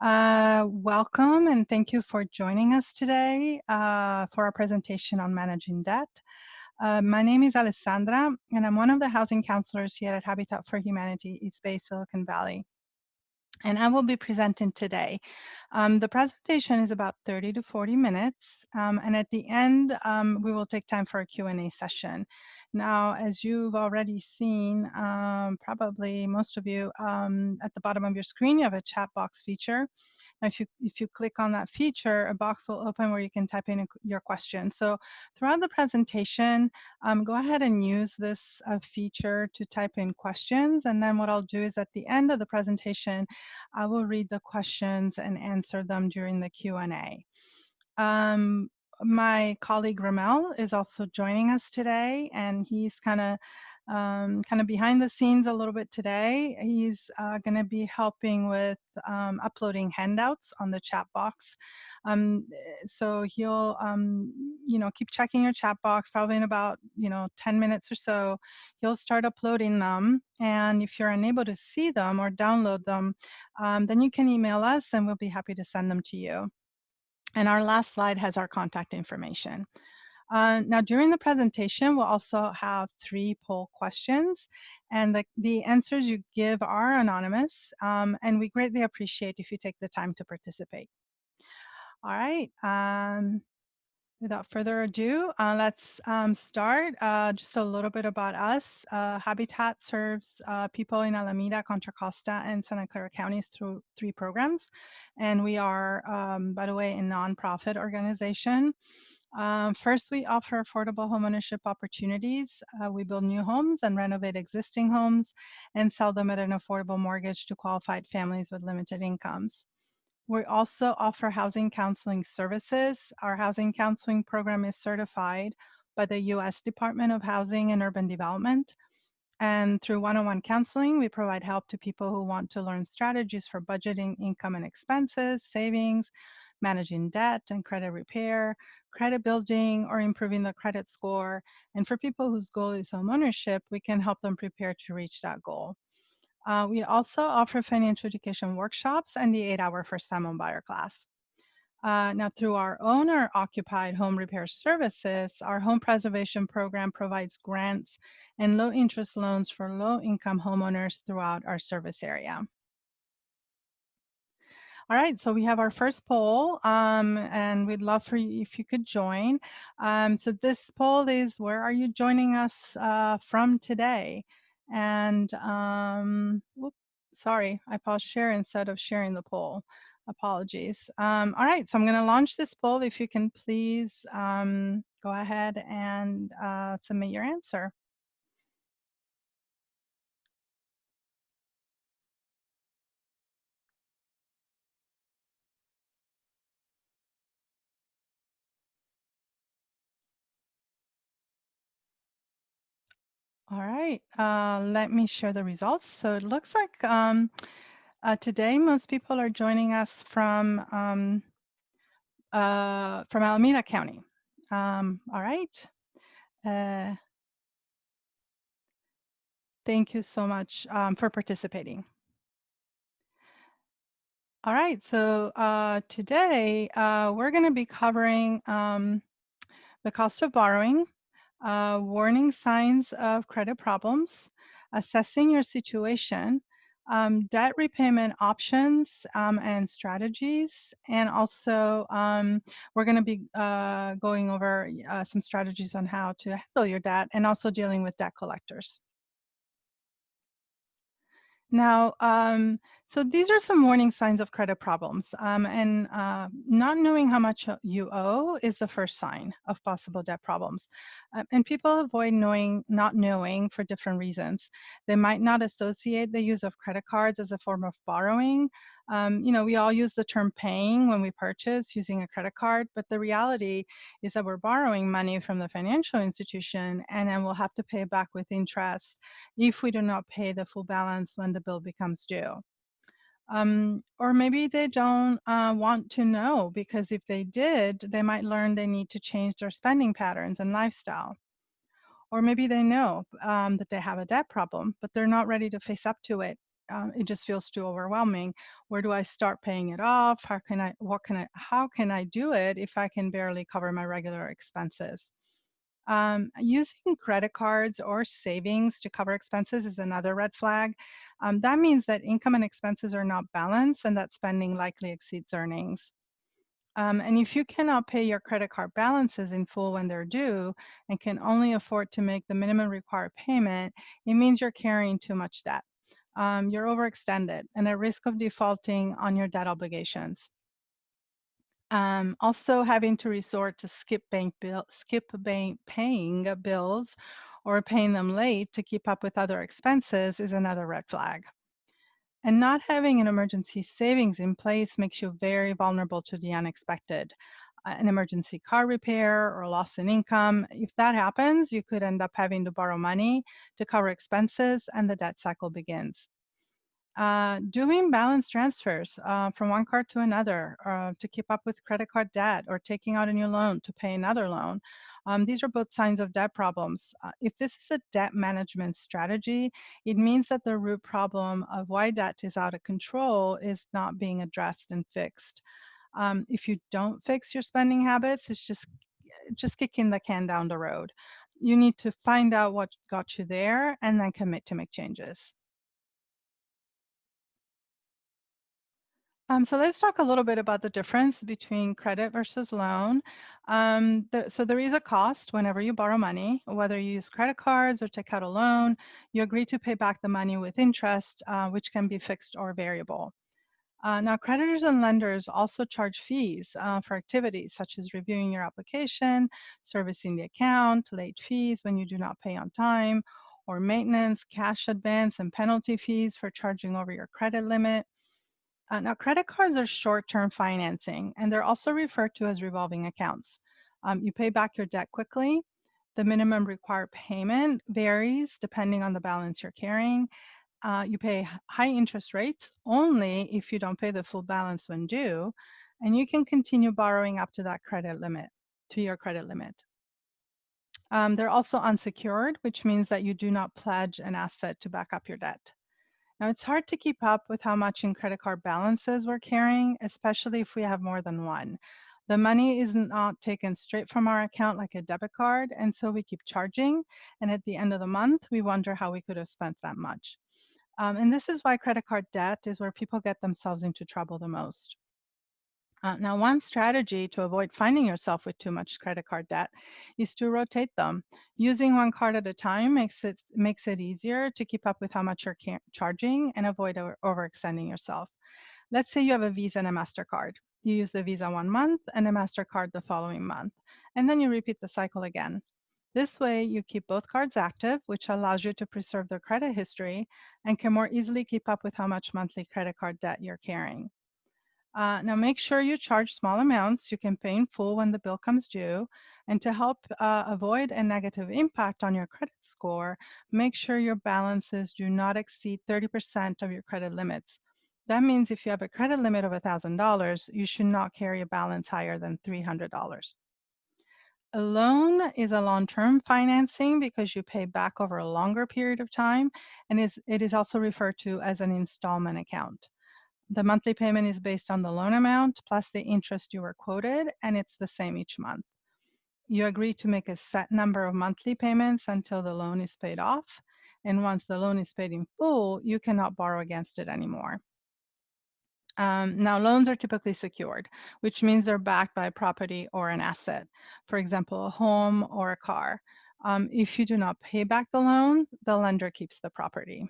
Welcome and thank you for joining us today for our presentation on managing debt. My name is Alessandra and I'm one of the housing counselors here at Habitat for Humanity East Bay, Silicon Valley. And I will be presenting today. The presentation is about 30 to 40 minutes, and at the end, we will take time for a Q&A session. Now, as you've already seen, probably most of you, at the bottom of your screen, you have a chat box feature. Now, if you click on that feature, a box will open where you can type in your question. So throughout the presentation, go ahead and use this feature to type in questions. And then what I'll do is at the end of the presentation, I will read the questions and answer them during the Q&A. My colleague Ramel is also joining us today, and he's kind of behind the scenes a little bit today. He's going to be helping with uploading handouts on the chat box. So he'll, keep checking your chat box. Probably in about 10 minutes or so, he'll start uploading them. And if you're unable to see them or download them, then you can email us, and we'll be happy to send them to you. And our last slide has our contact information. Now, during the presentation, we'll also have 3 poll questions, and the answers you give are anonymous, and we greatly appreciate if you take the time to participate. All right. Without further ado, let's start. Just a little bit about us. Habitat serves people in Alameda, Contra Costa, and Santa Clara counties through 3 programs. And we are, by the way, a nonprofit organization. First, we offer affordable homeownership opportunities. We build new homes and renovate existing homes and sell them at an affordable mortgage to qualified families with limited incomes. We also offer housing counseling services. Our housing counseling program is certified by the U.S. Department of Housing and Urban Development. And through one-on-one counseling, we provide help to people who want to learn strategies for budgeting income and expenses, savings, managing debt and credit repair, credit building, or improving the credit score. And for people whose goal is homeownership, we can help them prepare to reach that goal. We also offer financial education workshops and the 8-hour first-time homebuyer class. Now, through our owner-occupied home repair services, our home preservation program provides grants and low-interest loans for low-income homeowners throughout our service area. All right, so we have our first poll, and we'd love for you if you could join. So this poll is, where are you joining us from today? And, whoops, sorry, I paused share instead of sharing the poll. Apologies. All right, so I'm gonna launch this poll. If you can please go ahead and submit your answer. All right, let me share the results. So it looks like today most people are joining us from Alameda County. All right. Thank you so much for participating. All right, so today we're going to be covering the cost of borrowing, warning signs of credit problems, assessing your situation, debt repayment options and strategies, and also we're going to be going over some strategies on how to handle your debt and also dealing with debt collectors. Now, so these are some warning signs of credit problems, and not knowing how much you owe is the first sign of possible debt problems. And people avoid not knowing for different reasons. They might not associate the use of credit cards as a form of borrowing. We all use the term paying when we purchase using a credit card, but the reality is that we're borrowing money from the financial institution, and then we'll have to pay it back with interest if we do not pay the full balance when the bill becomes due. Or maybe they don't want to know, because if they did, they might learn they need to change their spending patterns and lifestyle. Or maybe they know that they have a debt problem, but they're not ready to face up to it. it just feels too overwhelming. Where do I start paying it off? How can I do it if I can barely cover my regular expenses? Using credit cards or savings to cover expenses is another red flag. That means that income and expenses are not balanced and that spending likely exceeds earnings. And if you cannot pay your credit card balances in full when they're due and can only afford to make the minimum required payment, it means you're carrying too much debt. You're overextended and at risk of defaulting on your debt obligations. Also, having to resort to paying bills or paying them late to keep up with other expenses is another red flag. And not having an emergency savings in place makes you very vulnerable to the unexpected. An emergency car repair or loss in income. If that happens, you could end up having to borrow money to cover expenses and the debt cycle begins. Doing balance transfers from one card to another to keep up with credit card debt or taking out a new loan to pay another loan. These are both signs of debt problems. If this is a debt management strategy, it means that the root problem of why debt is out of control is not being addressed and fixed. If you don't fix your spending habits, it's just kicking the can down the road. You need to find out what got you there and then commit to make changes. So let's talk a little bit about the difference between credit versus loan. So there is a cost whenever you borrow money, whether you use credit cards or take out a loan, you agree to pay back the money with interest, which can be fixed or variable. Now, creditors and lenders also charge fees for activities such as reviewing your application, servicing the account, late fees when you do not pay on time, or maintenance, cash advance, and penalty fees for charging over your credit limit. Now, credit cards are short-term financing, and they're also referred to as revolving accounts. You pay back your debt quickly. The minimum required payment varies depending on the balance you're carrying. You pay high interest rates only if you don't pay the full balance when due, and you can continue borrowing up to that credit limit, to your credit limit. They're also unsecured, which means that you do not pledge an asset to back up your debt. Now, it's hard to keep up with how much in credit card balances we're carrying, especially if we have more than one. The money is not taken straight from our account like a debit card, and so we keep charging. And at the end of the month, we wonder how we could have spent that much. And this is why credit card debt is where people get themselves into trouble the most. Now, one strategy to avoid finding yourself with too much credit card debt is to rotate them. Using one card at a time makes it easier to keep up with how much you're charging and avoid overextending yourself. Let's say you have a Visa and a MasterCard. You use the Visa 1 month and a MasterCard the following month, and then you repeat the cycle again. This way, you keep both cards active, which allows you to preserve their credit history and can more easily keep up with how much monthly credit card debt you're carrying. Now, make sure you charge small amounts you can pay in full when the bill comes due. And to help avoid a negative impact on your credit score, make sure your balances do not exceed 30% of your credit limits. That means if you have a credit limit of $1,000, you should not carry a balance higher than $300. A loan is a long-term financing because you pay back over a longer period of time, and it is also referred to as an installment account. The monthly payment is based on the loan amount plus the interest you were quoted, and it's the same each month. You agree to make a set number of monthly payments until the loan is paid off, and once the loan is paid in full, you cannot borrow against it anymore. Now, loans are typically secured, which means they're backed by a property or an asset, for example, a home or a car. If you do not pay back the loan, the lender keeps the property.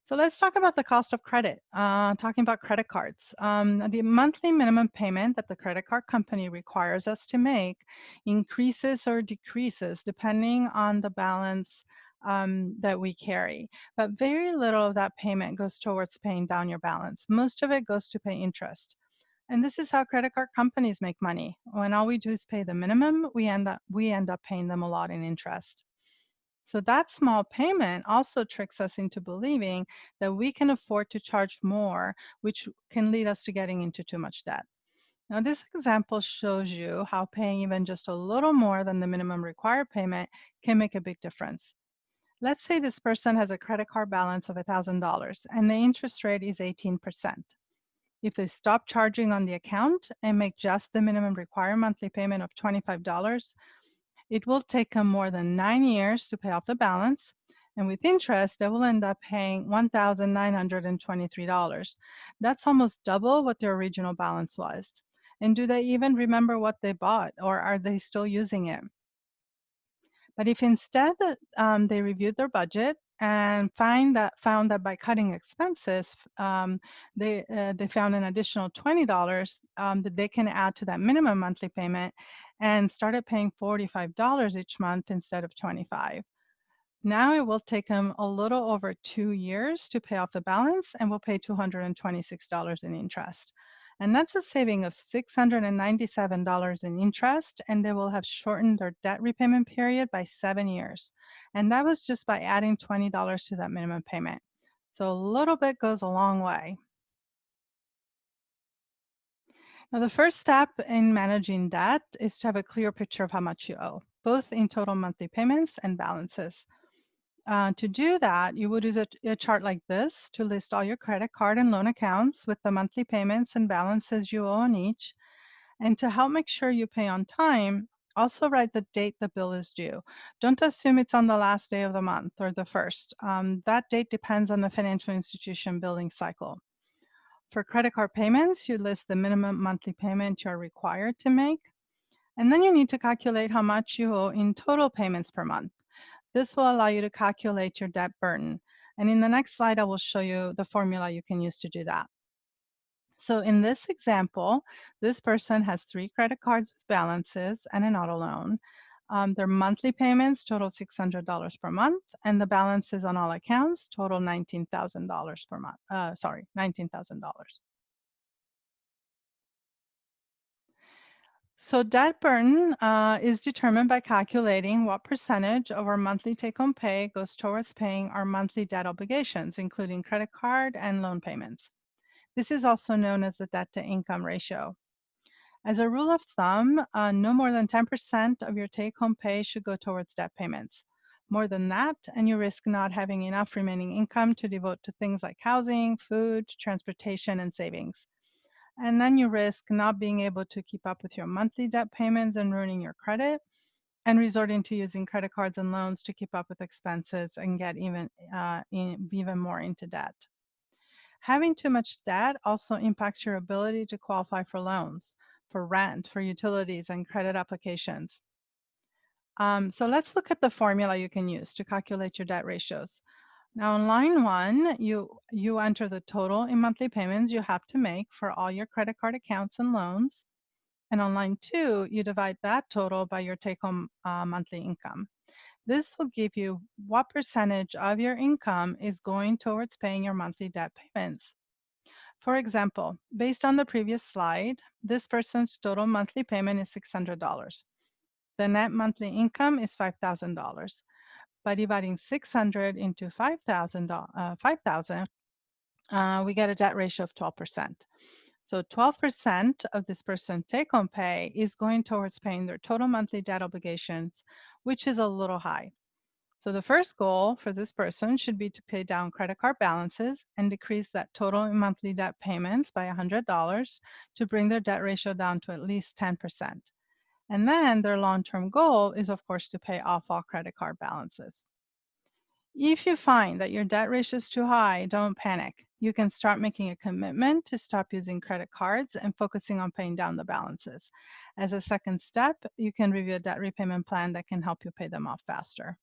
So let's talk about the cost of credit, talking about credit cards. The monthly minimum payment that the credit card company requires us to make increases or decreases depending on the balance that we carry. But very little of that payment goes towards paying down your balance. Most of it goes to pay interest. And this is how credit card companies make money. When all we do is pay the minimum, we end up paying them a lot in interest. So that small payment also tricks us into believing that we can afford to charge more, which can lead us to getting into too much debt. Now, this example shows you how paying even just a little more than the minimum required payment can make a big difference. Let's say this person has a credit card balance of $1,000 and the interest rate is 18%. If they stop charging on the account and make just the minimum required monthly payment of $25, it will take them more than 9 years to pay off the balance. And with interest, they will end up paying $1,923. That's almost double what their original balance was. And do they even remember what they bought, or are they still using it? But if instead they reviewed their budget and found that by cutting expenses, they found an additional $20 that they can add to that minimum monthly payment, and started paying $45 each month instead of 25. Now it will take them a little over 2 years to pay off the balance and will pay $226 in interest. And that's a saving of $697 in interest, and they will have shortened their debt repayment period by 7 years. And that was just by adding $20 to that minimum payment. So a little bit goes a long way. Now, the first step in managing debt is to have a clear picture of how much you owe, both in total monthly payments and balances. To do that, you would use a chart like this to list all your credit card and loan accounts with the monthly payments and balances you owe on each. And to help make sure you pay on time, also write the date the bill is due. Don't assume it's on the last day of the month or the first. That date depends on the financial institution billing cycle. For credit card payments, you list the minimum monthly payment you're required to make. And then you need to calculate how much you owe in total payments per month. This will allow you to calculate your debt burden. And in the next slide, I will show you the formula you can use to do that. So in this example, this person has 3 credit cards with balances and an auto loan. Their monthly payments total $600 per month, and the balances on all accounts total $19,000 per month. $19,000. So debt burden is determined by calculating what percentage of our monthly take-home pay goes towards paying our monthly debt obligations, including credit card and loan payments. This is also known as the debt-to-income ratio. As a rule of thumb, no more than 10% of your take-home pay should go towards debt payments. More than that, and you risk not having enough remaining income to devote to things like housing, food, transportation, and savings. And then you risk not being able to keep up with your monthly debt payments and ruining your credit, and resorting to using credit cards and loans to keep up with expenses and get even more into debt. Having too much debt also impacts your ability to qualify for loans, for rent, for utilities, and credit applications. So let's look at the formula you can use to calculate your debt ratios. Now, on line 1, you enter the total in monthly payments you have to make for all your credit card accounts and loans. And on line 2, you divide that total by your take-home monthly income. This will give you what percentage of your income is going towards paying your monthly debt payments. For example, based on the previous slide, this person's total monthly payment is $600. The net monthly income is $5,000. By dividing 600 into 5,000, we get a debt ratio of 12%. So 12% of this person's take-home pay is going towards paying their total monthly debt obligations, which is a little high. So the first goal for this person should be to pay down credit card balances and decrease that total monthly debt payments by $100 to bring their debt ratio down to at least 10%. And then their long-term goal is, of course, to pay off all credit card balances. If you find that your debt ratio is too high, don't panic. You can start making a commitment to stop using credit cards and focusing on paying down the balances. As a second step, you can review a debt repayment plan that can help you pay them off faster.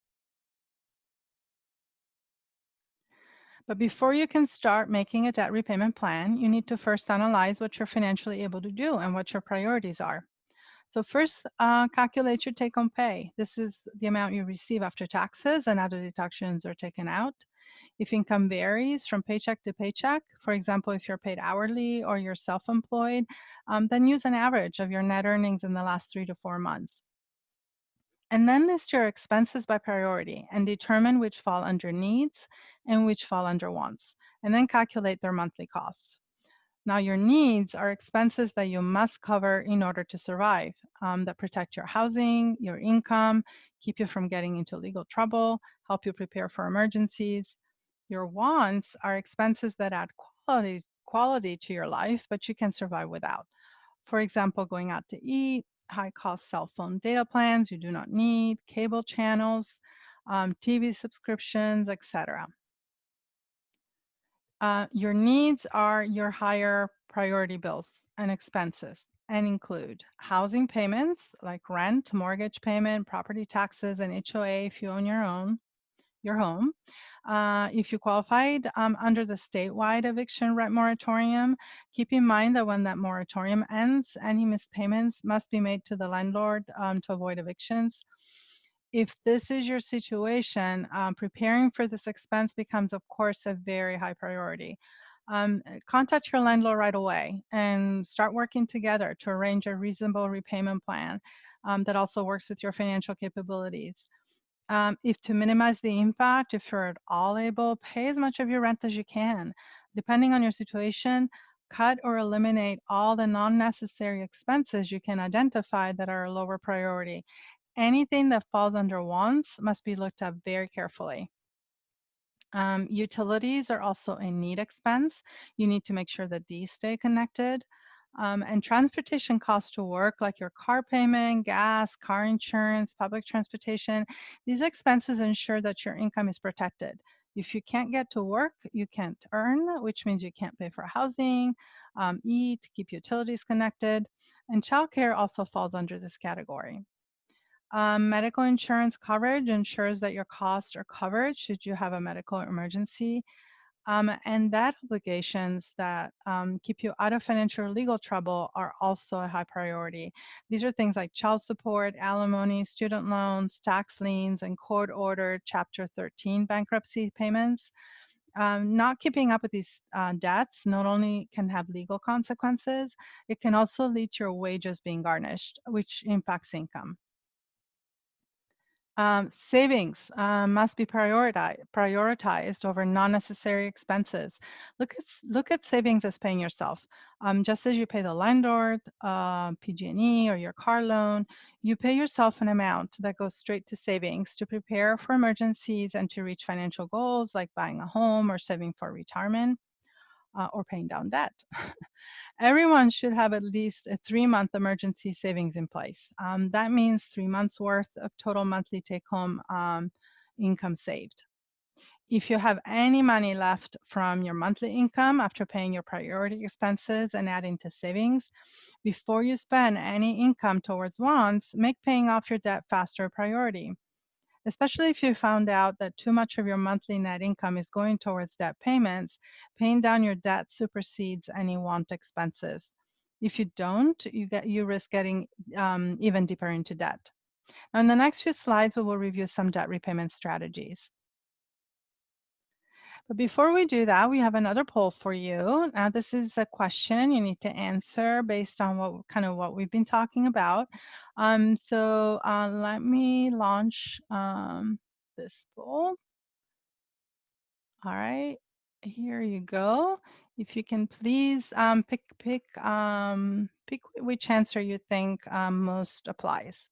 But before you can start making a debt repayment plan, you need to first analyze what you're financially able to do and what your priorities are. So first, calculate your take-home pay. This is the amount you receive after taxes and other deductions are taken out. If income varies from paycheck to paycheck, for example, if you're paid hourly or you're self-employed, then use an average of your net earnings in the last 3 to 4 months. And then list your expenses by priority and determine which fall under needs and which fall under wants, and then calculate their monthly costs. Now, your needs are expenses that you must cover in order to survive, that protect your housing, your income, keep you from getting into legal trouble, help you prepare for emergencies. Your wants are expenses that add quality to your life, but you can survive without. For example, going out to eat, high cost cell phone data plans you do not need, cable channels, TV subscriptions, etc. Your needs are your higher priority bills and expenses and include housing payments like rent, mortgage payment, property taxes, and HOA if you own your home. If you qualified under the statewide eviction rent moratorium, keep in mind that when that moratorium ends, any missed payments must be made to the landlord to avoid evictions. If this is your situation, preparing for this expense becomes, of course, a very high priority. Contact your landlord right away and start working together to arrange a reasonable repayment plan that also works with your financial capabilities. If to minimize the impact, if you're at all able, pay as much of your rent as you can. Depending on your situation, cut or eliminate all the non-necessary expenses you can identify that are a lower priority. Anything that falls under wants must be looked at very carefully. Utilities are also a need expense. You need to make sure that these stay connected. And transportation costs to work, like your car payment, gas, car insurance, public transportation, these expenses ensure that your income is protected. If you can't get to work, you can't earn, which means you can't pay for housing, eat, keep utilities connected. And childcare also falls under this category. Medical insurance coverage ensures that your costs are covered should you have a medical emergency. And that obligations that keep you out of financial or legal trouble are also a high priority. These are things like child support, alimony, student loans, tax liens, and court ordered Chapter 13 bankruptcy payments. Not keeping up with these debts not only can have legal consequences, it can also lead to your wages being garnished, which impacts income. Savings must be prioritized over non-necessary expenses. Look at savings as paying yourself. Just as you pay the landlord, PG&E, or your car loan, you pay yourself an amount that goes straight to savings to prepare for emergencies and to reach financial goals like buying a home or saving for retirement or paying down debt. Everyone should have at least a 3-month emergency savings in place. That means 3 months worth of total monthly take-home income saved. If you have any money left from your monthly income after paying your priority expenses and adding to savings, before you spend any income towards wants, make paying off your debt faster a priority. Especially if you found out that too much of your monthly net income is going towards debt payments, paying down your debt supersedes any want expenses. If you don't, you risk getting even deeper into debt. Now, in the next few slides, we will review some debt repayment strategies. But before we do that, we have another poll for you. Now, this is a question you need to answer based on what we've been talking about. Let me launch this poll. All right, here you go. If you can please pick which answer you think best applies.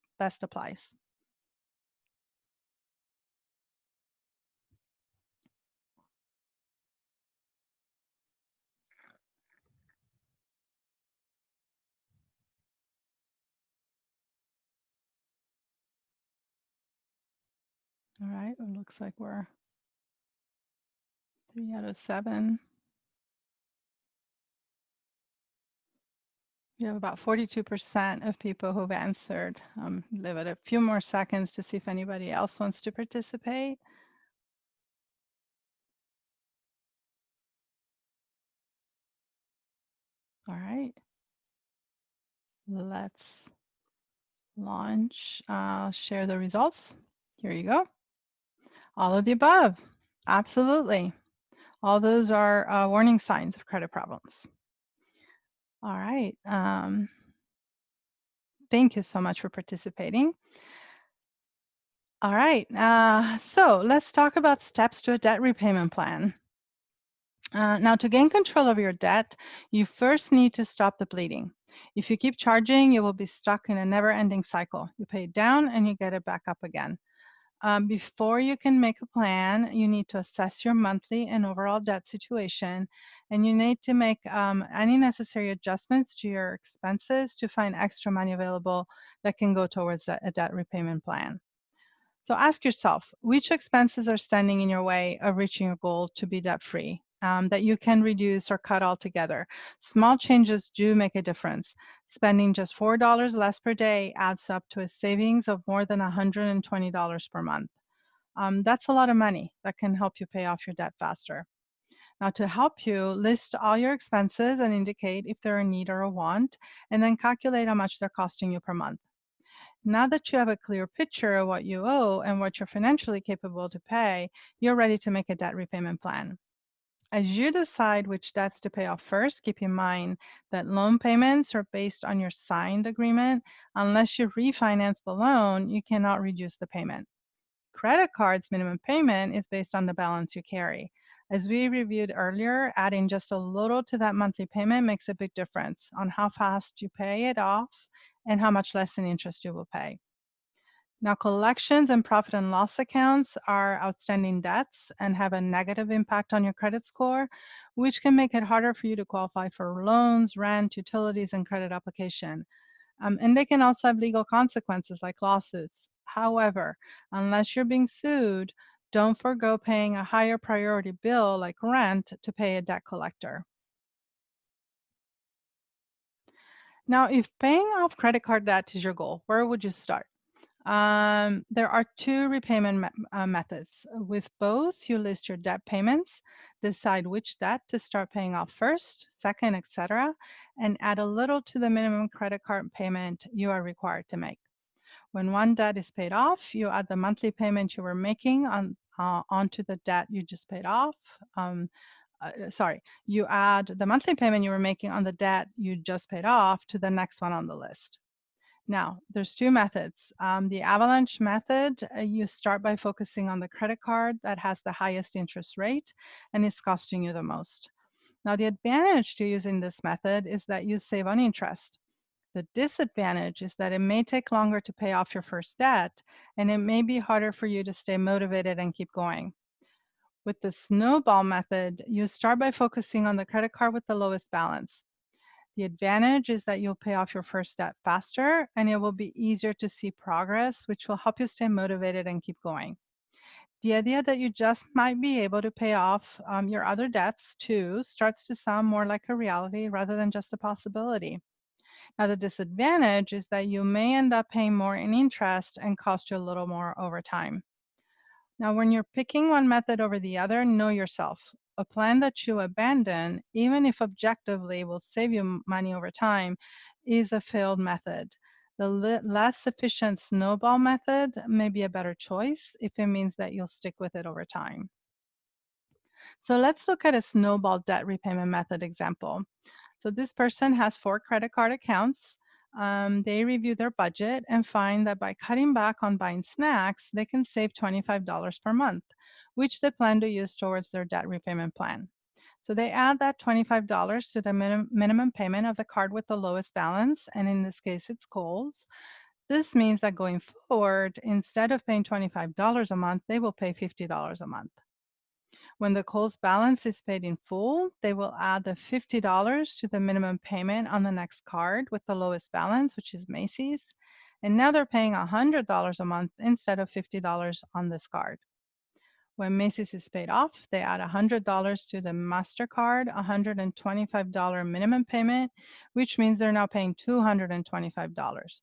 All right, it looks like we're 3 out of 7. We have about 42% of people who've answered. Leave it a few more seconds to see if anybody else wants to participate. All right, let's launch, share the results. Here you go. All of the above, absolutely. All those are warning signs of credit problems. All right. Thank you so much for participating. All right. So let's talk about steps to a debt repayment plan. Now, to gain control of your debt, you first need to stop the bleeding. If you keep charging, you will be stuck in a never ending cycle. You pay it down and you get it back up again. Before you can make a plan, you need to assess your monthly and overall debt situation, and you need to make any necessary adjustments to your expenses to find extra money available that can go towards a debt repayment plan. So ask yourself, which expenses are standing in your way of reaching your goal to be debt free that you can reduce or cut altogether? Small changes do make a difference. Spending just $4 less per day adds up to a savings of more than $120 per month. That's a lot of money that can help you pay off your debt faster. Now, to help you, list all your expenses and indicate if they're a need or a want, and then calculate how much they're costing you per month. Now that you have a clear picture of what you owe and what you're financially capable to pay, you're ready to make a debt repayment plan. As you decide which debts to pay off first, keep in mind that loan payments are based on your signed agreement. Unless you refinance the loan, you cannot reduce the payment. Credit cards minimum payment is based on the balance you carry. As we reviewed earlier, adding just a little to that monthly payment makes a big difference on how fast you pay it off and how much less in interest you will pay. Now, collections and profit and loss accounts are outstanding debts and have a negative impact on your credit score, which can make it harder for you to qualify for loans, rent, utilities, and credit application. And they can also have legal consequences like lawsuits. However, unless you're being sued, don't forgo paying a higher priority bill like rent to pay a debt collector. Now, if paying off credit card debt is your goal, where would you start? There are two repayment methods. With both, you list your debt payments, decide which debt to start paying off first, second, etc., and add a little to the minimum credit card payment you are required to make. When one debt is paid off, you add the monthly payment you were making onto the debt you just paid off. Sorry, you add the monthly payment you were making on the debt you just paid off to the next one on the list. Now, there's two methods. The avalanche method, you start by focusing on the credit card that has the highest interest rate and is costing you the most. Now, the advantage to using this method is that you save on interest. The disadvantage is that it may take longer to pay off your first debt, and it may be harder for you to stay motivated and keep going. With the snowball method, you start by focusing on the credit card with the lowest balance. The advantage is that you'll pay off your first debt faster, and it will be easier to see progress, which will help you stay motivated and keep going. The idea that you just might be able to pay off your other debts too starts to sound more like a reality rather than just a possibility. Now, the disadvantage is that you may end up paying more in interest and cost you a little more over time. Now, when you're picking one method over the other, know yourself. A plan that you abandon, even if objectively will save you money over time, is a failed method. The less efficient snowball method may be a better choice if it means that you'll stick with it over time. So let's look at a snowball debt repayment method example. So this person has 4 credit card accounts. They review their budget and find that by cutting back on buying snacks, they can save $25 per month, which they plan to use towards their debt repayment plan. So they add that $25 to the minimum payment of the card with the lowest balance, and in this case, it's Kohl's. This means that going forward, instead of paying $25 a month, they will pay $50 a month. When the Kohl's balance is paid in full, they will add the $50 to the minimum payment on the next card with the lowest balance, which is Macy's. And now they're paying $100 a month instead of $50 on this card. When Macy's is paid off, they add $100 to the MasterCard, $125 minimum payment, which means they're now paying $225.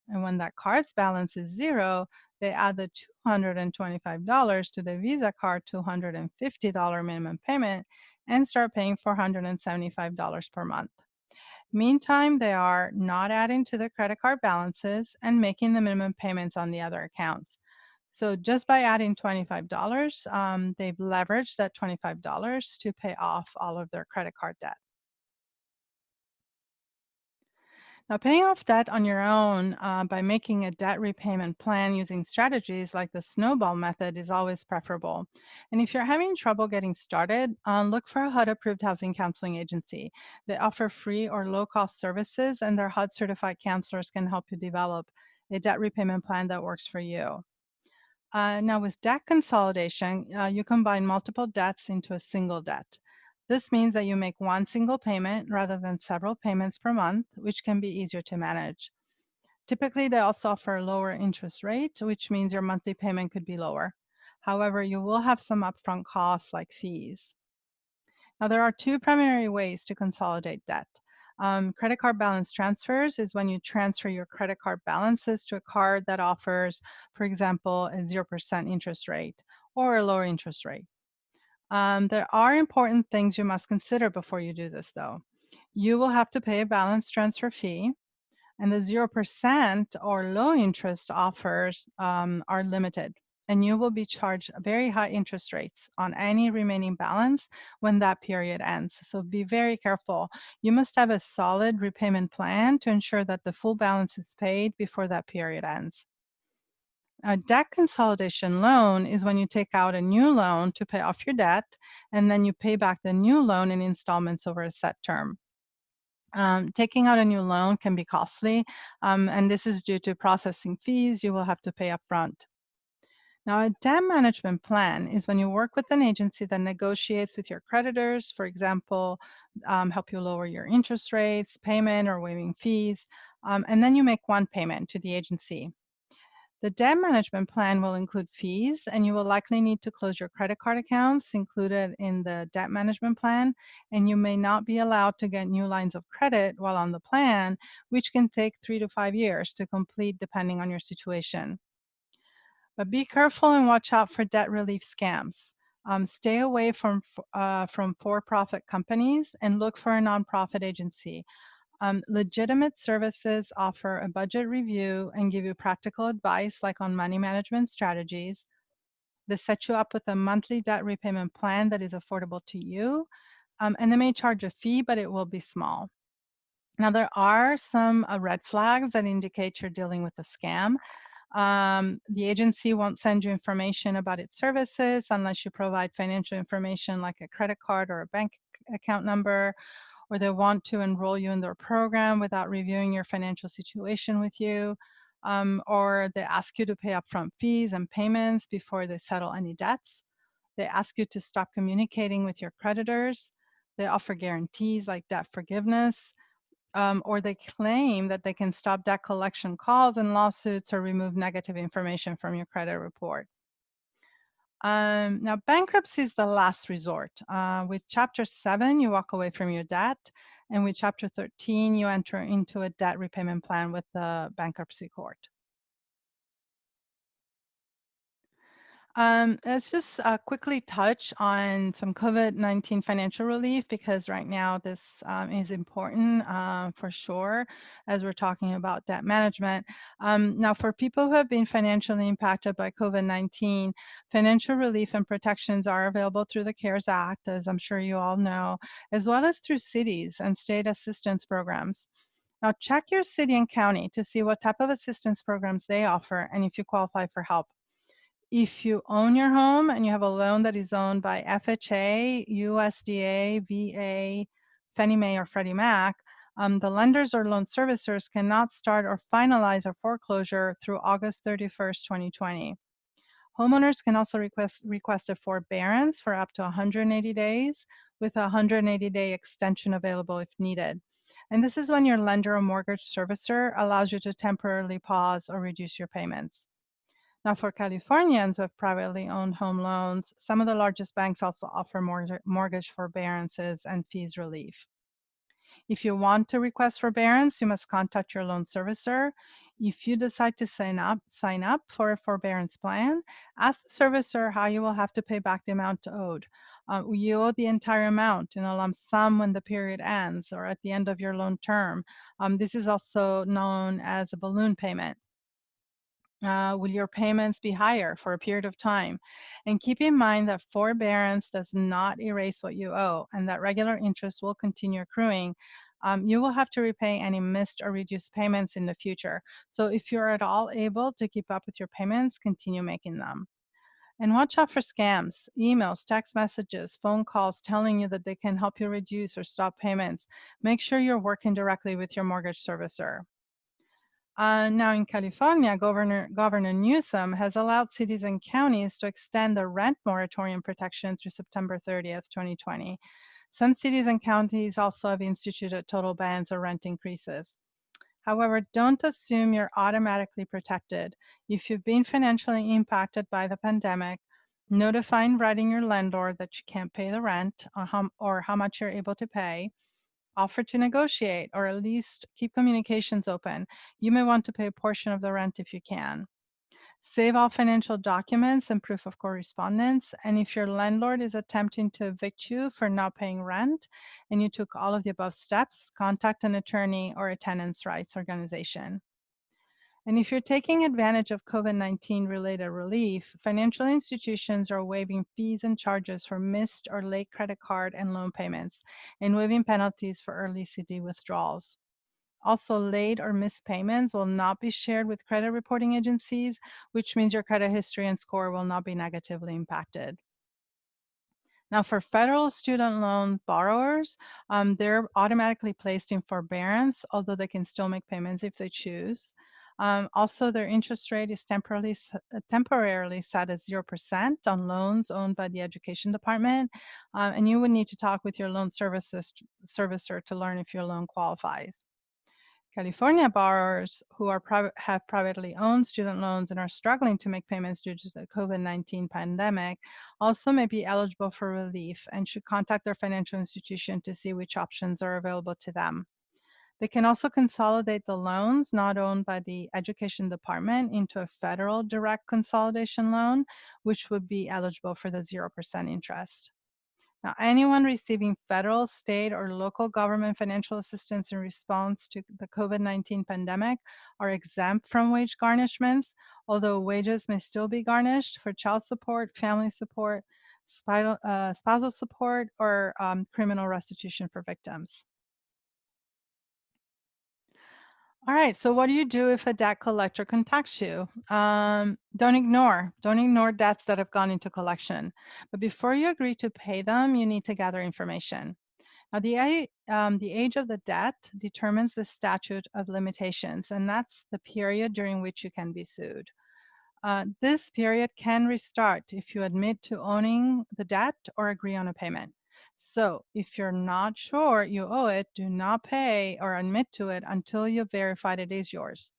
And when that card's balance is zero, they add the $225 to the Visa card $250 minimum payment and start paying $475 per month. Meantime, they are not adding to the credit card balances and making the minimum payments on the other accounts. So just by adding $25, they've leveraged that $25 to pay off all of their credit card debt. Now, paying off debt on your own by making a debt repayment plan using strategies like the snowball method is always preferable. And if you're having trouble getting started, look for a HUD approved housing counseling agency. They offer free or low cost services, and their HUD certified counselors can help you develop a debt repayment plan that works for you. Now, with debt consolidation, you combine multiple debts into a single debt. This means that you make one single payment rather than several payments per month, which can be easier to manage. Typically, they also offer a lower interest rate, which means your monthly payment could be lower. However, you will have some upfront costs like fees. Now, there are two primary ways to consolidate debt. Credit card balance transfers is when you transfer your credit card balances to a card that offers, for example, a 0% interest rate or a lower interest rate. There are important things you must consider before you do this, though. You will have to pay a balance transfer fee, and the 0% or low interest offers are limited, and you will be charged very high interest rates on any remaining balance when that period ends. So be very careful. You must have a solid repayment plan to ensure that the full balance is paid before that period ends. A debt consolidation loan is when you take out a new loan to pay off your debt, and then you pay back the new loan in installments over a set term. Taking out a new loan can be costly, and this is due to processing fees you will have to pay upfront. Now, a debt management plan is when you work with an agency that negotiates with your creditors, for example, help you lower your interest rates, payment, or waiving fees, and then you make one payment to the agency. The debt management plan will include fees, and you will likely need to close your credit card accounts included in the debt management plan, and you may not be allowed to get new lines of credit while on the plan, which can take 3 to 5 years to complete depending on your situation. But be careful and watch out for debt relief scams. Stay away from for-profit companies and look for a nonprofit agency. Legitimate services offer a budget review and give you practical advice, like on money management strategies. They set you up with a monthly debt repayment plan that is affordable to you, and they may charge a fee, but it will be small. Now, there are some red flags that indicate you're dealing with a scam. The agency won't send you information about its services unless you provide financial information like a credit card or a bank account number, or they want to enroll you in their program without reviewing your financial situation with you, or they ask you to pay upfront fees and payments before they settle any debts. They ask you to stop communicating with your creditors. They offer guarantees like debt forgiveness, or they claim that they can stop debt collection calls and lawsuits or remove negative information from your credit report. Now, bankruptcy is the last resort. With Chapter 7, you walk away from your debt, and with Chapter 13, you enter into a debt repayment plan with the bankruptcy court. Let's just quickly touch on some COVID-19 financial relief, because right now this is important for sure as we're talking about debt management. Now, for people who have been financially impacted by COVID-19, financial relief and protections are available through the CARES Act, as I'm sure you all know, as well as through cities and state assistance programs. Now, check your city and county to see what type of assistance programs they offer and if you qualify for help. If you own your home and you have a loan that is owned by FHA, USDA, VA, Fannie Mae, or Freddie Mac, the lenders or loan servicers cannot start or finalize a foreclosure through August 31st, 2020. Homeowners can also request a forbearance for up to 180 days with a 180-day extension available if needed. And this is when your lender or mortgage servicer allows you to temporarily pause or reduce your payments. Now, for Californians who have privately owned home loans, some of the largest banks also offer mortgage forbearances and fees relief. If you want to request forbearance, you must contact your loan servicer. If you decide to sign up for a forbearance plan, ask the servicer how you will have to pay back the amount owed. You owe the entire amount in a lump sum when the period ends or at the end of your loan term. This is also known as a balloon payment. Will your payments be higher for a period of time? And keep in mind that forbearance does not erase what you owe, and that regular interest will continue accruing You will have to repay any missed or reduced payments in the future. So if you're at all able to keep up with your payments, continue making them. And watch out for scams, emails, text messages, phone calls telling you that they can help you reduce or stop payments. Make sure you're working directly with your mortgage servicer. Now in California, Governor Newsom has allowed cities and counties to extend the rent moratorium protection through September 30th, 2020. Some cities and counties also have instituted total bans of rent increases. However, don't assume you're automatically protected. If you've been financially impacted by the pandemic, notify in writing your landlord that you can't pay the rent or how much you're able to pay. Offer to negotiate or at least keep communications open. You may want to pay a portion of the rent if you can. Save all financial documents and proof of correspondence. And if your landlord is attempting to evict you for not paying rent and you took all of the above steps, contact an attorney or a tenants' rights organization. And if you're taking advantage of COVID-19 related relief, financial institutions are waiving fees and charges for missed or late credit card and loan payments and waiving penalties for early CD withdrawals. Also, late or missed payments will not be shared with credit reporting agencies, which means your credit history and score will not be negatively impacted. Now, for federal student loan borrowers, they're automatically placed in forbearance, although they can still make payments if they choose. Also, their interest rate is temporarily set at 0% on loans owned by the Education Department, and you would need to talk with your loan servicer to learn if your loan qualifies. California borrowers who have privately owned student loans and are struggling to make payments due to the COVID-19 pandemic also may be eligible for relief and should contact their financial institution to see which options are available to them. They can also consolidate the loans not owned by the Education Department into a federal direct consolidation loan, which would be eligible for the 0% interest. Now, anyone receiving federal, state, or local government financial assistance in response to the COVID-19 pandemic are exempt from wage garnishments, although wages may still be garnished for child support, family support, spousal support, or criminal restitution for victims. All right, so what do you do if a debt collector contacts you? Don't ignore debts that have gone into collection. But before you agree to pay them, you need to gather information. Now, the age of the debt determines the statute of limitations, and that's the period during which you can be sued. This period can restart if you admit to owning the debt or agree on a payment. So if you're not sure you owe it, do not pay or admit to it until you've verified it is yours.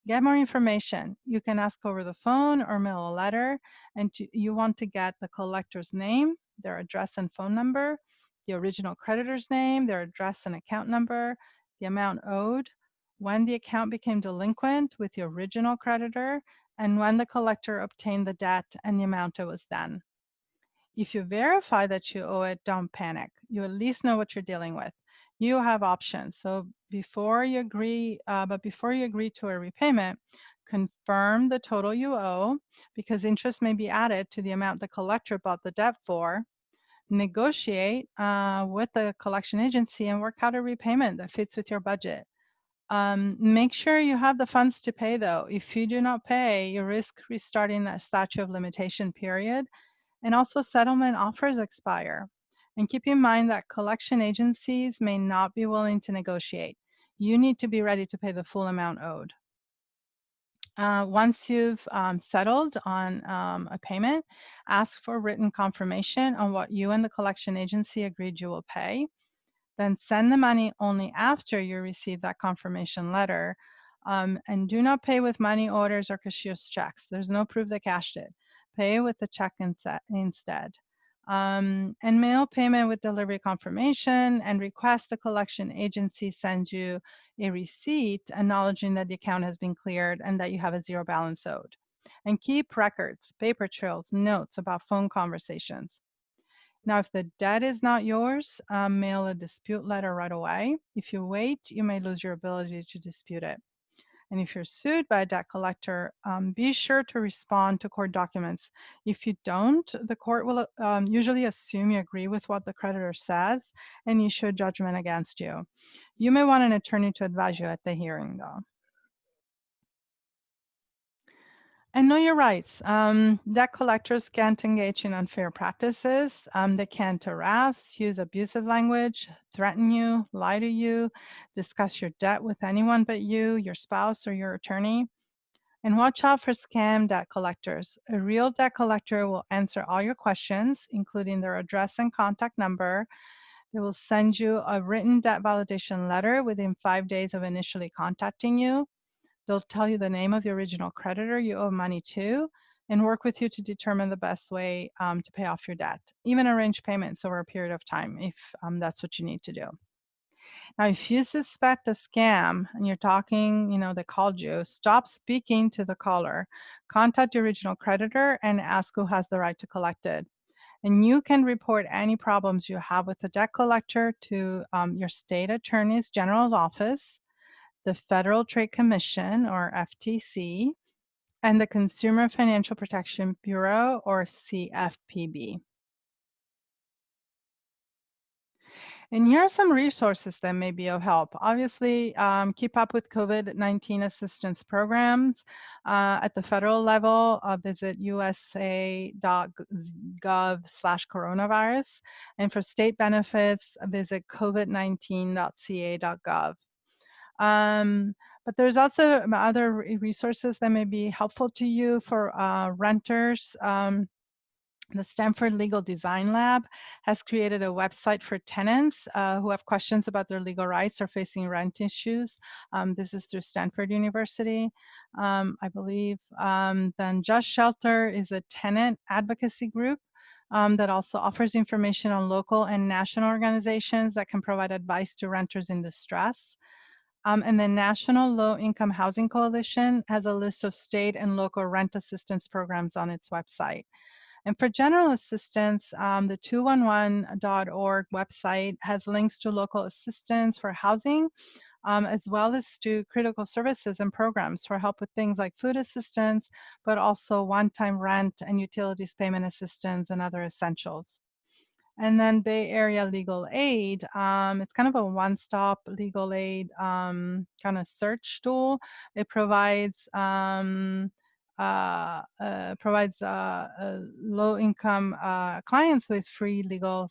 Get more information. You can ask over the phone or mail a letter, and you want to get the collector's name, their address and phone number, the original creditor's name, their address and account number, the amount owed, when the account became delinquent with the original creditor, and when the collector obtained the debt and the amount it was then. If you verify that you owe it, don't panic. You at least know what you're dealing with. You have options. So before you agree to a repayment, confirm the total you owe because interest may be added to the amount the collector bought the debt for. Negotiate with the collection agency and work out a repayment that fits with your budget. Make sure you have the funds to pay though. If you do not pay, you risk restarting that statute of limitation period, and also settlement offers expire. And keep in mind that collection agencies may not be willing to negotiate. You need to be ready to pay the full amount owed. Once you've settled on a payment, ask for written confirmation on what you and the collection agency agreed you will pay. Then send the money only after you receive that confirmation letter. And do not pay with money orders or cashier's checks. There's no proof they cashed it. Pay with the check instead. And mail payment with delivery confirmation and request the collection agency sends you a receipt acknowledging that the account has been cleared and that you have a zero balance owed. And keep records, paper trails, notes about phone conversations. Now, if the debt is not yours, mail a dispute letter right away. If you wait, you may lose your ability to dispute it. And if you're sued by a debt collector, be sure to respond to court documents. If you don't, the court will usually assume you agree with what the creditor says and issue a judgment against you. You may want an attorney to advise you at the hearing, though. And know your rights. Debt collectors can't engage in unfair practices. They can't harass, use abusive language, threaten you, lie to you, discuss your debt with anyone but you, your spouse, or your attorney. And watch out for scam debt collectors. A real debt collector will answer all your questions, including their address and contact number. They will send you a written debt validation letter within 5 days of initially contacting you. They'll tell you the name of the original creditor you owe money to and work with you to determine the best way to pay off your debt, even arrange payments over a period of time if that's what you need to do. Now, if you suspect a scam and you're talking, they called you, stop speaking to the caller. Contact the original creditor and ask who has the right to collect it. And you can report any problems you have with the debt collector to your state attorney's general office, the Federal Trade Commission, or FTC, and the Consumer Financial Protection Bureau, or CFPB. And here are some resources that may be of help. Obviously, keep up with COVID-19 assistance programs. At the federal level, visit usa.gov/coronavirus. And for state benefits, visit covid19.ca.gov. But there's also other resources that may be helpful to you for renters. The Stanford Legal Design Lab has created a website for tenants who have questions about their legal rights or facing rent issues. This is through Stanford University, I believe. Then Just Shelter is a tenant advocacy group that also offers information on local and national organizations that can provide advice to renters in distress. And the National Low Income Housing Coalition has a list of state and local rent assistance programs on its website. And for general assistance, the 211.org website has links to local assistance for housing, as well as to critical services and programs for help with things like food assistance, but also one-time rent and utilities payment assistance and other essentials. And then Bay Area Legal Aid, it's kind of a one-stop legal aid kind of search tool. It provides low-income clients with free legal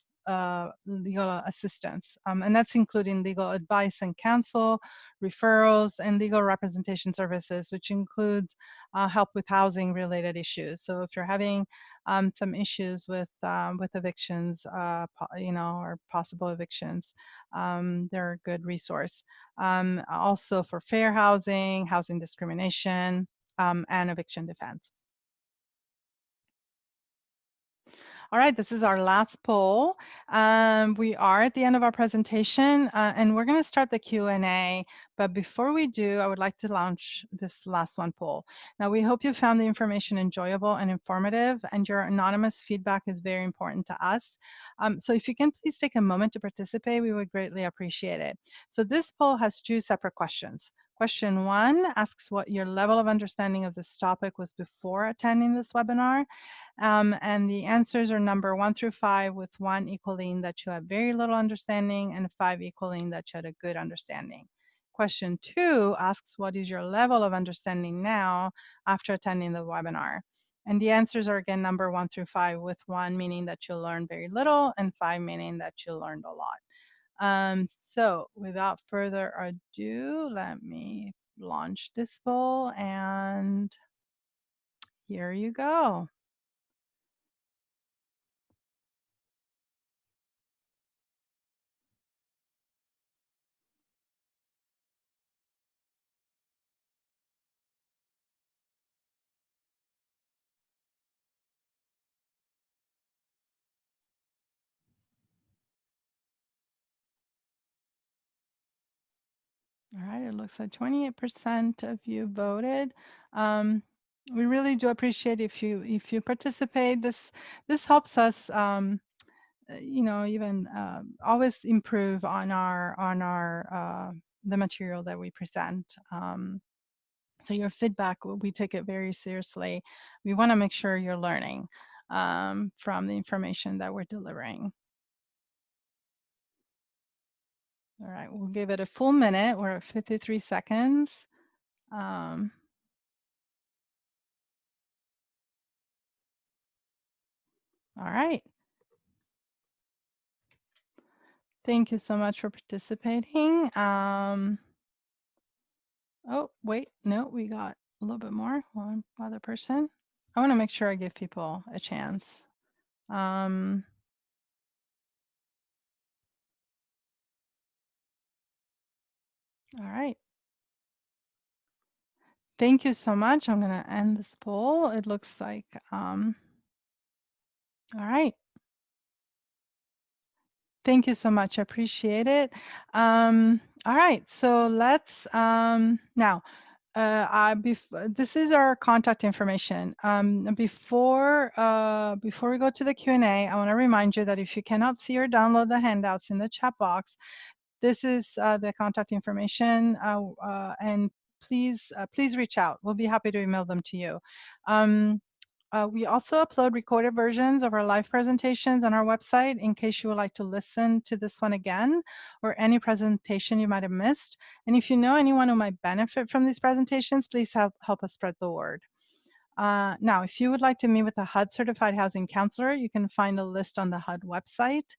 assistance, and that's including legal advice and counsel, referrals, and legal representation services, which includes help with housing-related issues. So if you're having some issues with evictions, or possible evictions, they're a good resource. Also for fair housing, housing discrimination, and eviction defense. All right, this is our last poll. We are at the end of our presentation, and we're going to start the Q&A. But before we do, I would like to launch this last one poll. Now, we hope you found the information enjoyable and informative, and your anonymous feedback is very important to us. So if you can please take a moment to participate, we would greatly appreciate it. So this poll has two separate questions. Question 1 asks what your level of understanding of this topic was before attending this webinar. And the answers are number 1 through 5, with 1 equaling that you have very little understanding and 5 equaling that you had a good understanding. Question 2 asks what is your level of understanding now after attending the webinar. And the answers are again number 1 through 5, with 1 meaning that you'll learn very little and 5 meaning that you learned a lot. So without further ado, let me launch this poll, and here you go. All right, it looks like 28% of you voted. We really do appreciate if you participate. This helps us, even always improve on our the material that we present. So your feedback, we take it very seriously. We want to make sure you're learning from the information that we're delivering. All right, we'll give it a full minute. We're at 53 seconds. All right. Thank you so much for participating. Oh, wait, no, we got a little bit more. One other person. I want to make sure I give people a chance. All right. Thank you so much. I'm going to end this poll. It looks like, all right. Thank you so much. I appreciate it. All right, so let's now. This is our contact information. Before we go to the Q&A, I want to remind you that if you cannot see or download the handouts in the chat box, this is the contact information, and please reach out. We'll be happy to email them to you. We also upload recorded versions of our live presentations on our website in case you would like to listen to this one again or any presentation you might have missed. And if you know anyone who might benefit from these presentations, please help us spread the word. Now, if you would like to meet with a HUD certified housing counselor, you can find a list on the HUD website.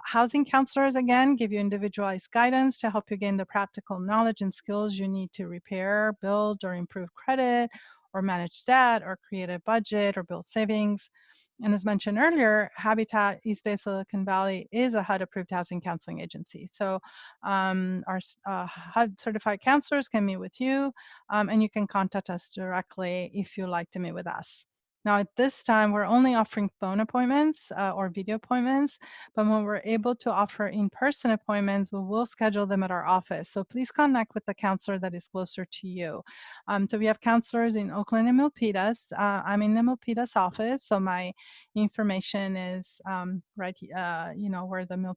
Housing counselors, again, give you individualized guidance to help you gain the practical knowledge and skills you need to repair, build, or improve credit, or manage debt, or create a budget, or build savings. And as mentioned earlier, Habitat East Bay Silicon Valley is a HUD-approved housing counseling agency. So our HUD certified counselors can meet with you, and you can contact us directly if you'd like to meet with us. Now, at this time, we're only offering phone appointments or video appointments, but when we're able to offer in-person appointments, we will schedule them at our office. So please connect with the counselor that is closer to you. So we have counselors in Oakland and Milpitas. I'm in the Milpitas office, so my information is right, where the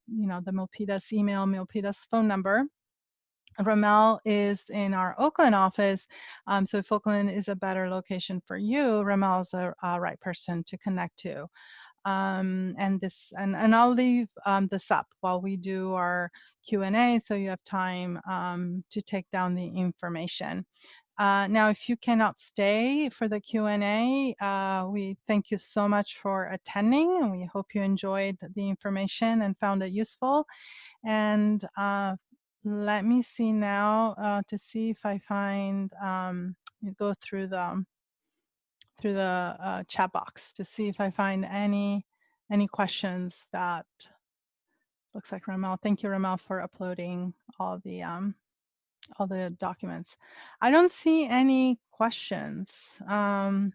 Milpitas email, Milpitas phone number. Ramel is in our Oakland office. So if Oakland is a better location for you, Ramel is the right person to connect to. And I'll leave this up while we do our Q&A, so you have time to take down the information. Now, if you cannot stay for the Q&A, we thank you so much for attending, and we hope you enjoyed the information and found it useful. And let me see now to see if I find, go through the chat box to see if I find any questions that looks like Ramel. Thank you, Ramel, for uploading all the documents. I don't see any questions. But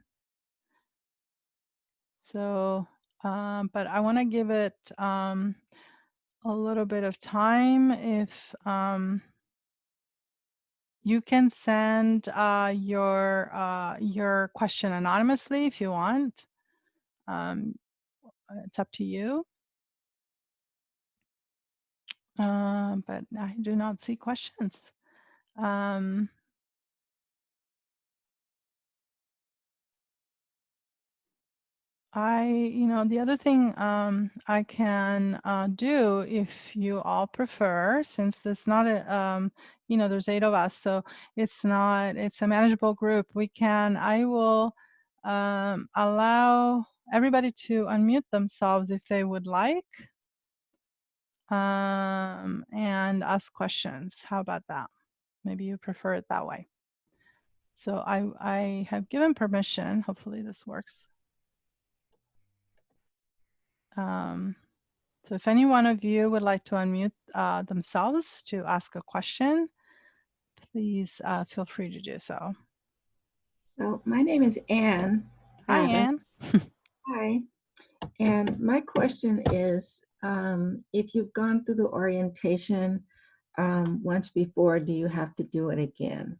I want to give it a little bit of time. If you can send your question anonymously if you want. It's up to you. But I do not see questions. The other thing I can do, if you all prefer, since there's not a, there's 8 of us, so it's a manageable group. I will allow everybody to unmute themselves if they would like, and ask questions. How about that? Maybe you prefer it that way. So I have given permission. Hopefully this works. So if any one of you would like to unmute themselves to ask a question, please feel free to do so. So my name is Ann. Hi, Ann. Hi. And my question is, if you've gone through the orientation once before, do you have to do it again?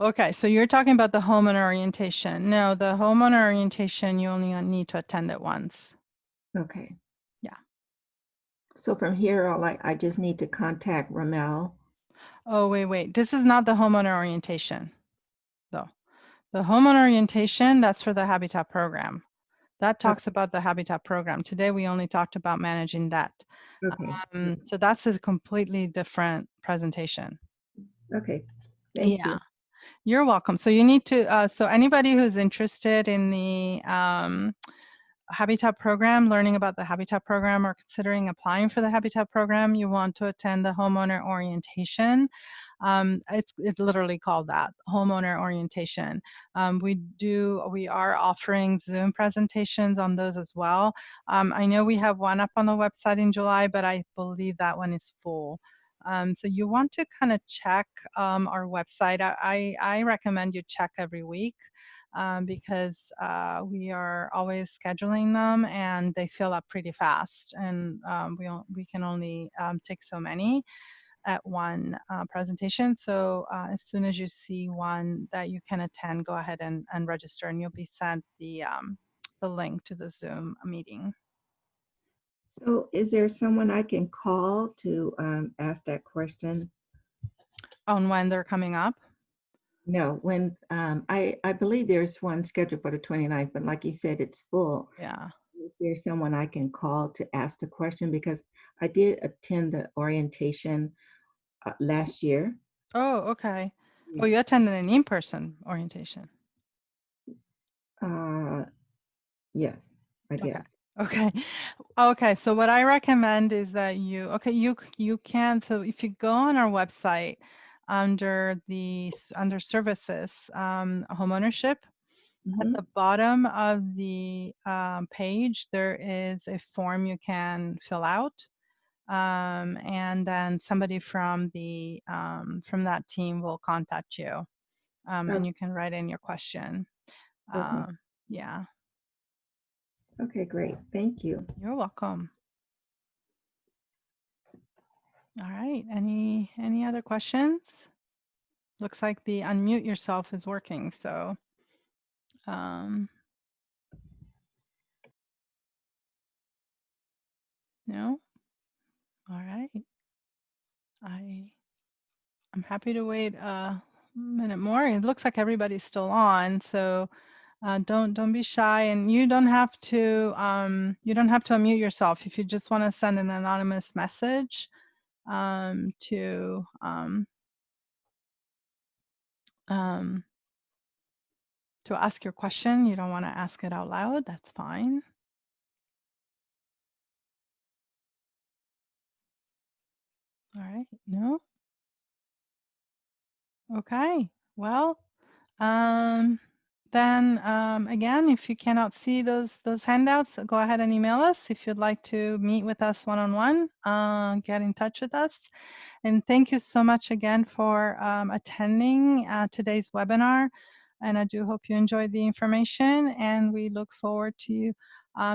Okay, so you're talking about the homeowner orientation. No, the homeowner orientation, you only need to attend it once. Okay. Yeah. So from here, I just need to contact Ramel. Oh, wait, wait. This is not the homeowner orientation, though. The homeowner orientation, that's for the Habitat program. That talks Okay, about the Habitat program. Today, we only talked about managing debt. okay, So that's a completely different presentation. okay. Thank Yeah, you. you're welcome. So you need to, so anybody who's interested in the Habitat program, learning about the Habitat program or considering applying for the Habitat program, you want to attend the homeowner orientation. It's literally called that, homeowner orientation. We are offering Zoom presentations on those as well. I know we have one up on the website in July, but I believe that one is full. So you want to kind of check our website. I recommend you check every week because we are always scheduling them and they fill up pretty fast. And we can only take so many at one presentation. So as soon as you see one that you can attend, go ahead and register, and you'll be sent the link to the Zoom meeting So is there someone I can call to ask that question? on when they're coming up. No, when I believe there's one scheduled for the 29th, but like you said, it's full. Yeah. Is there someone I can call to ask the question? Because I did attend the orientation last year. Oh, okay. Oh, Yeah. you attended an in-person orientation. Uh, yes, I Okay. guess. Okay. Okay. So what I recommend is that you can, so if you go on our website under services, homeownership, at Hmm. the bottom of the page, there is a form you can fill out. And then somebody from that team will contact you, Oh, and you can write in your question. okay. Um, yeah, Okay, great. Thank you. you're welcome. All right. Any other questions? Looks like the unmute yourself is working. So um, no. All right. I I'm happy to wait a minute more. It looks like everybody's still on. So don't be shy, and you don't have to unmute yourself if you just want to send an anonymous message um, to um, um, to ask your question. You don't want to ask it out loud. That's fine. All right. No. Okay. Well, um, then again, if you cannot see those handouts, go ahead and email us if you'd like to meet with us one-on-one. Get in touch with us. And thank you so much again for attending today's webinar. And I do hope you enjoyed the information, and we look forward to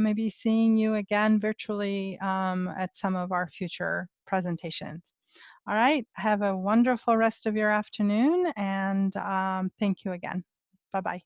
maybe seeing you again virtually at some of our future presentations. All right, have a wonderful rest of your afternoon, and thank you again. Bye-bye.